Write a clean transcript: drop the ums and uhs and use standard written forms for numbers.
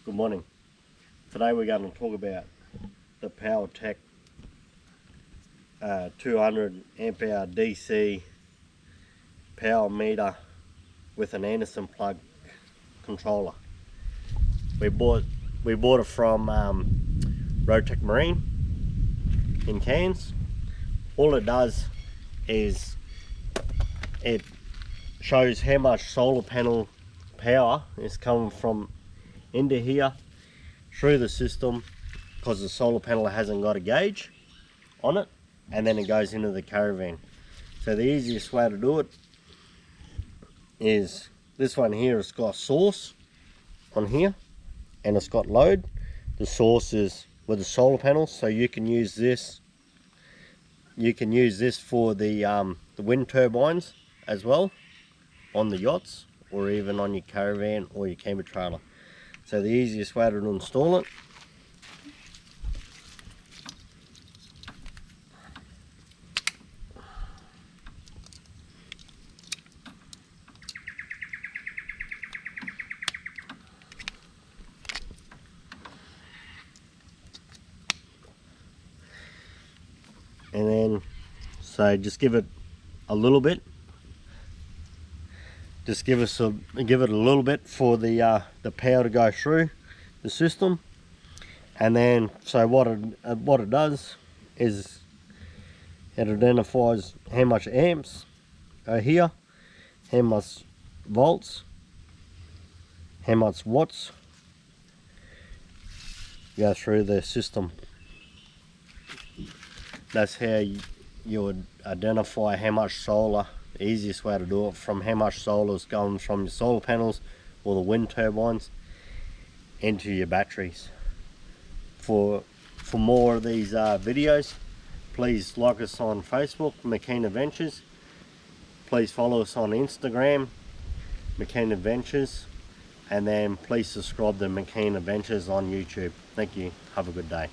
Good morning. Today we're going to talk about the PowerTech 200 amp hour DC power meter with an Anderson plug controller. We bought it from Rotec Marine in Cairns. All it does is it shows how much solar panel power is coming from into here through the system, because the solar panel hasn't got a gauge on it, and then it goes into the caravan. So the easiest way to do it is this one here. It's got source on here and it's got load. The source is with the solar panels, so you can use this for the wind turbines as well on the yachts, or even on your caravan or your camper trailer. So the easiest way to install it and then just give it a little bit. Just give it a little bit for the power to go through the system. And then so what it does is it identifies how much amps are here, how much volts, how much watts go through the system. That's how you would identify how much solar. The easiest way to do it, from how much solar is going from your solar panels or the wind turbines into your batteries. For more of these videos, please like us on Facebook, McKean Adventures. Please follow us on Instagram, McKean Adventures, and then please subscribe to McKean Adventures on YouTube. Thank you. Have a good day.